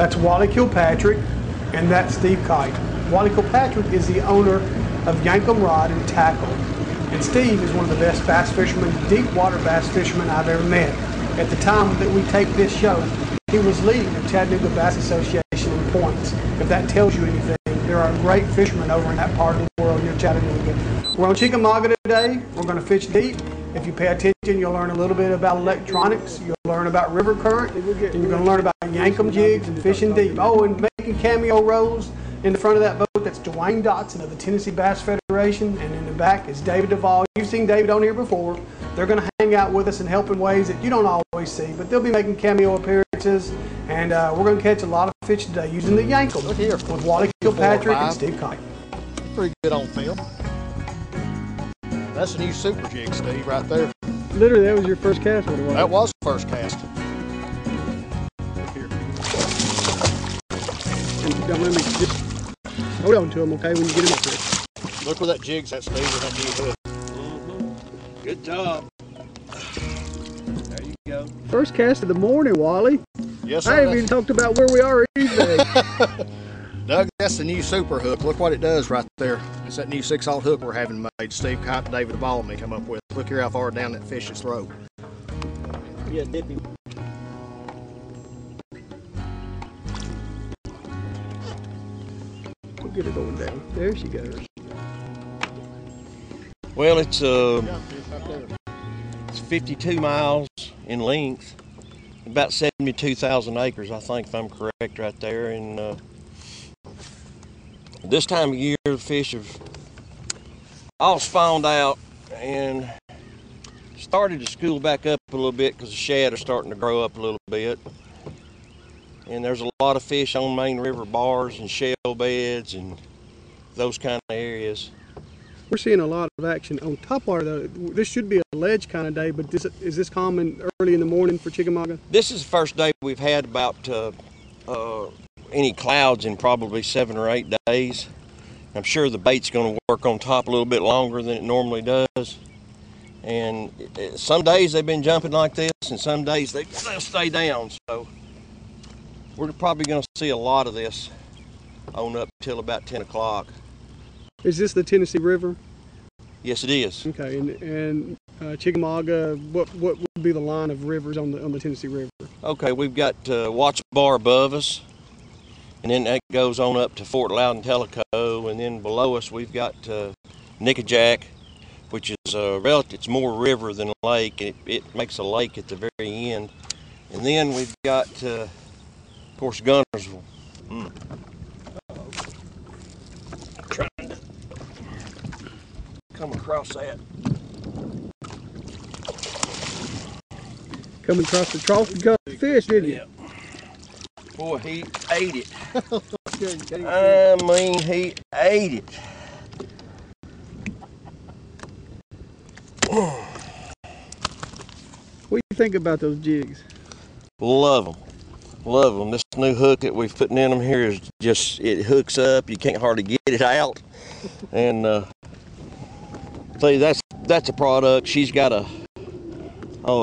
That's Wally Kilpatrick, and that's Steve Kite. Wally Kilpatrick is the owner of Yank-Um Rod and Tackle. And Steve is one of the best bass fishermen, deep water bass fishermen I've ever met. At the time that we taped this show, he was leading the Chattanooga Bass Association in points. If that tells you anything, there are great fishermen over in that part of the world near Chattanooga. We're on Chickamauga today. We're going to fish deep. If you pay attention, you'll learn a little bit about electronics. You'll learn about river current. And you're going to learn about Yank-Um jigs and fishing deep. Oh, and making cameo rolls in the front of that boat, that's Dwayne Dotson of the Tennessee Bass Federation. And in the back is David Duvall. You've seen David on here before. They're going to hang out with us and help in ways that you don't always see. But they'll be making cameo appearances. And we're going to catch a lot of fish today using the Yank-Um with Wally Kilpatrick and Steve Kite. Pretty good on film. That's a new super jig, Steve, right there. Literally, that was your first cast with it, That was the first cast. Here. And don't let me just hold on to him, okay, when you get him up here. Look where that jig's at, Steve, with that new hook. Good job. There you go. First cast of the morning, Wally. Yes, sir. I haven't even talked about where we are or anything. Doug, that's the new super hook. Look what it does right there. It's that new 6/0 hook we're having made. Steve Kite and David Duvall and me come up with. Look here how far down that fish's throat. Yeah, dippy. We'll get her going down. There she goes. Well, it's 52 miles in length, about 72,000 acres, I think, if I'm correct, right there. And this time of year, the fish have all spawned out and started to school back up a little bit because the shad are starting to grow up a little bit. And there's a lot of fish on main river bars and shell beds and those kind of areas. We're seeing a lot of action on top water, though. This should be a ledge kind of day, but is this common early in the morning for Chickamauga? This is the first day we've had about any clouds in probably 7 or 8 days. I'm sure the bait's going to work on top a little bit longer than it normally does. And some days they've been jumping like this, and some days they'll stay down. So we're probably going to see a lot of this on up till about 10 o'clock. Is this the Tennessee River? Yes, it is. Okay, and Chickamauga, what would be the line of rivers on the Tennessee River? Okay, we've got Watts Bar above us, and then that goes on up to Fort Loudon, Tellico, and then below us we've got Nickajack, which is it's more river than lake. It makes a lake at the very end, and then we've got, of course, Gunnersville. Trying to come across that. Coming across the trough, you got the fish, didn't you? Yeah. Boy, he ate it. I mean, he ate it. What do you think about those jigs? Love them. Love them. This new hook that we've putting in them here is just, it hooks up. You can't hardly get it out. And tell you, that's a product. She's got a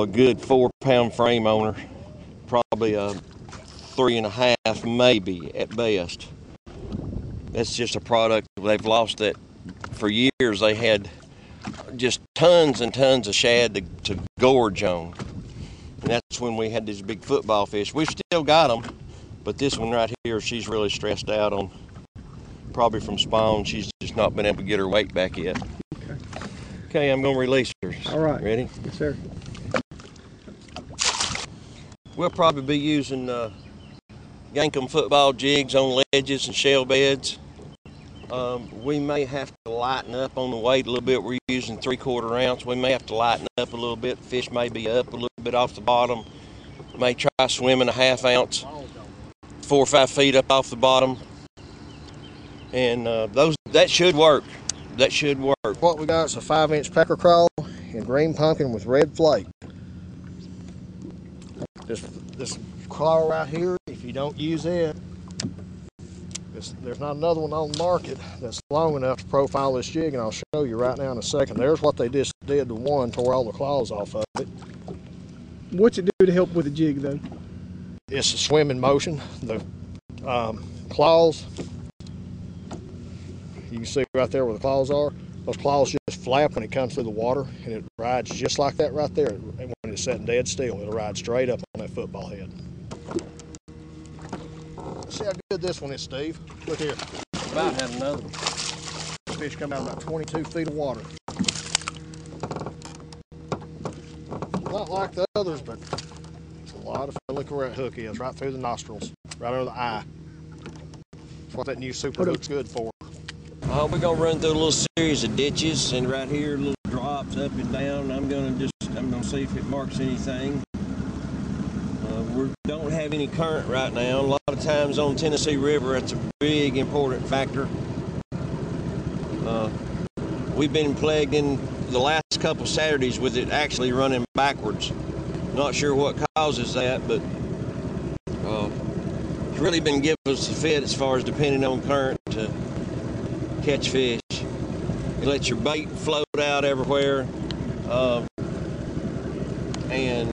good 4-pound frame on her, probably a 3.5 maybe at best. That's just a product. They've lost that for years. They had just tons and tons of shad to gorge on. And that's when we had these big football fish. We've still got them, but this one right here, she's really stressed out on, probably from spawn. She's just not been able to get her weight back yet. Okay, I'm going to release her. All right. Ready? Yes, sir. We'll probably be using Yank-Um football jigs on ledges and shell beds. We may have to lighten up on the weight a little bit. We're using 3/4 ounce. We may have to lighten up a little bit. Fish may be up a little bit off the bottom. May try swimming a 1/2 ounce, 4 or 5 feet up off the bottom. And that should work. That should work. What we got is a 5-inch pecker crawl and green pumpkin with red flake. This claw right here, if you don't use it, there's not another one on the market that's long enough to profile this jig, and I'll show you right now in a second. There's what they just did to one, tore all the claws off of it. What's it do to help with the jig, though? It's a swimming motion. The Claws. You can see right there where the claws are. Those claws just flap when it comes through the water, and it rides just like that right there. And when it's sitting dead still, it'll ride straight up on that football head. See how good this one is, Steve. Look here. About had another one. Fish come out about 22 feet of water. Not like the others, but it's a lot of fun. Look where that hook is, right through the nostrils, right under the eye. That's what that new super hook's good for. We're gonna run through a little series of ditches, and right here, little drops up and down. I'm gonna see if it marks anything. We don't have any current right now. A lot of times on Tennessee River, that's a big important factor. We've been plagued in the last couple Saturdays with it actually running backwards. Not sure what causes that, but it's really been giving us a fit as far as depending on current to catch fish. It lets your bait float out everywhere, and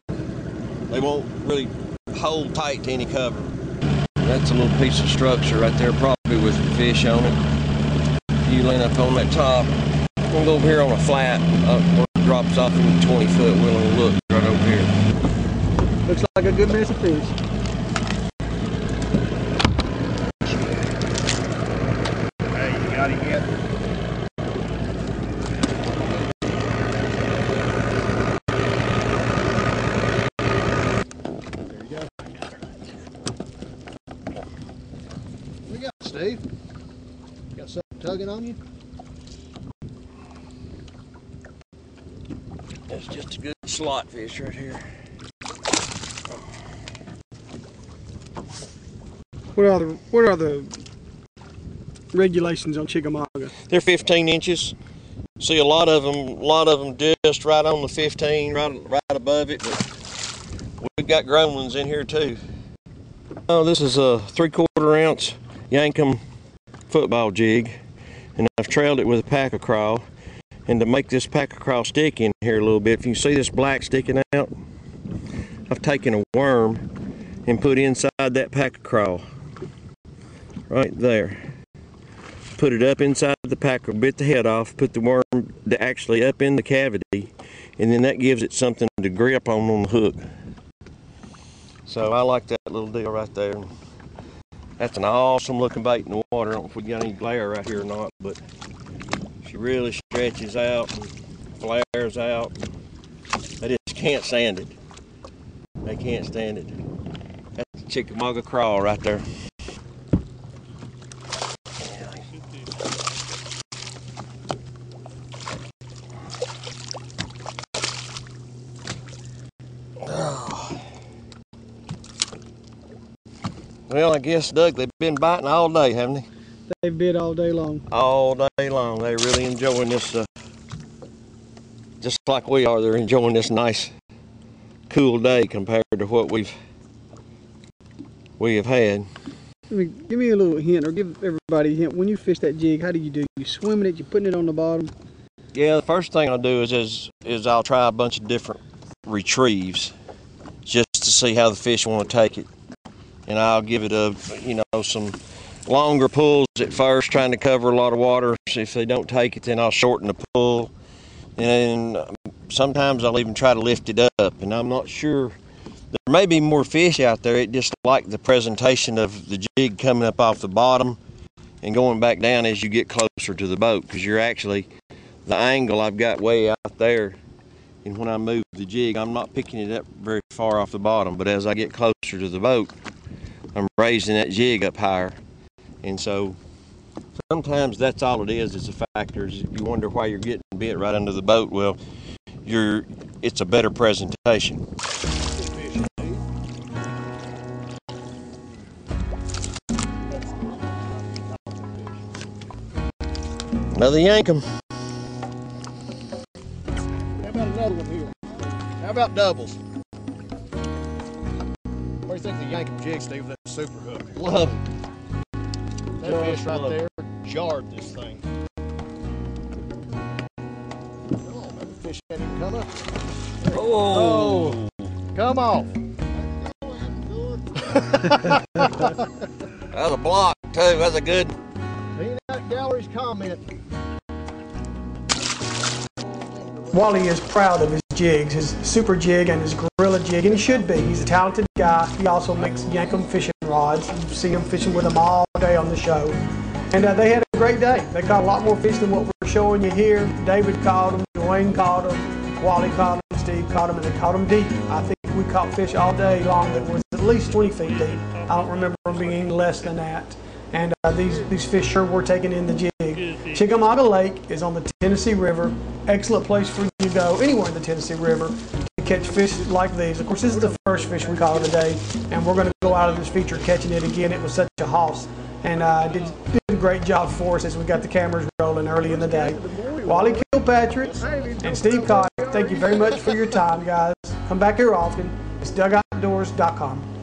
they won't really hold tight to any cover. That's a little piece of structure right there, probably with some fish on it. If you land up on that top, we'll go over here on a flat where it drops off in 20 foot. We'll look right over here. Looks like a good mess of fish. Hey, you got it yet? There you go. What you got, Steve? You got something tugging on you? That's just a good slot fish right here. What are the regulations on Chickamauga? They're 15 inches. See a lot of them just right on the 15, right above it. But we've got grown ones in here too. Oh, this is a 3/4 ounce Yank-Um football jig, and I've trailed it with a packer crawl. And to make this packer crawl stick in here a little bit, if you can see this black sticking out, I've taken a worm and put inside that packer crawl. Right there. Put it up inside the packer, bit the head off, put the worm actually up in the cavity, and then that gives it something to grip on the hook. So I like that little deal right there. That's an awesome looking bait in the water. I don't know if we got any glare right here or not, but she really stretches out and flares out. They just can't stand it. They can't stand it. That's the Chickamauga crawl right there. Well, I guess, Doug, they've been biting all day, haven't they? They've bit all day long. All day long. They're really enjoying this, just like we are. They're enjoying this nice, cool day compared to what we have had. Give me a little hint, or give everybody a hint. When you fish that jig, how do? You swimming it? You putting it on the bottom? Yeah, the first thing I'll do is I'll try a bunch of different retrieves just to see how the fish want to take it. And I'll give it some longer pulls at first, trying to cover a lot of water. So if they don't take it, then I'll shorten the pull. And sometimes I'll even try to lift it up. And I'm not sure, there may be more fish out there. It just like the presentation of the jig coming up off the bottom and going back down as you get closer to the boat, because you're actually, the angle I've got way out there, and when I move the jig, I'm not picking it up very far off the bottom, but as I get closer to the boat, I'm raising that jig up higher. And so sometimes that's all it is a factor. Is you wonder why you're getting bit right under the boat. Well, it's a better presentation. Another Yank-Um. How about another one here? How about doubles? What do you think of the Yank-Um jig, Steve, with that super hook? Love it. That fish right there jarred this thing. Oh, maybe the fish hadn't even come up. Oh, come off. That was a block too. That's a good. Clean out gallery's comment. Wally is proud of his jigs, his super jig and his gorilla jig, and he should be. He's a talented guy. He also makes Yank-Um fishing rods. You see him fishing with them all day on the show. And they had a great day. They caught a lot more fish than what we're showing you here. David caught them, Dwayne caught them, Wally caught them, Steve caught them, and they caught them deep. I think we caught fish all day long that was at least 20 feet deep. I don't remember them being any less than that. And these fish sure were taken in the jig. Chickamauga Lake is on the Tennessee River. Excellent place for you to go anywhere in the Tennessee River to catch fish like these. Of course, this is the first fish we caught today, and we're going to go out of this feature catching it again. It was such a hoss, and did a great job for us as we got the cameras rolling early in the day. Wally Kilpatrick and Steve Cott, thank you very much for your time, guys. Come back here often. It's dugoutdoors.com.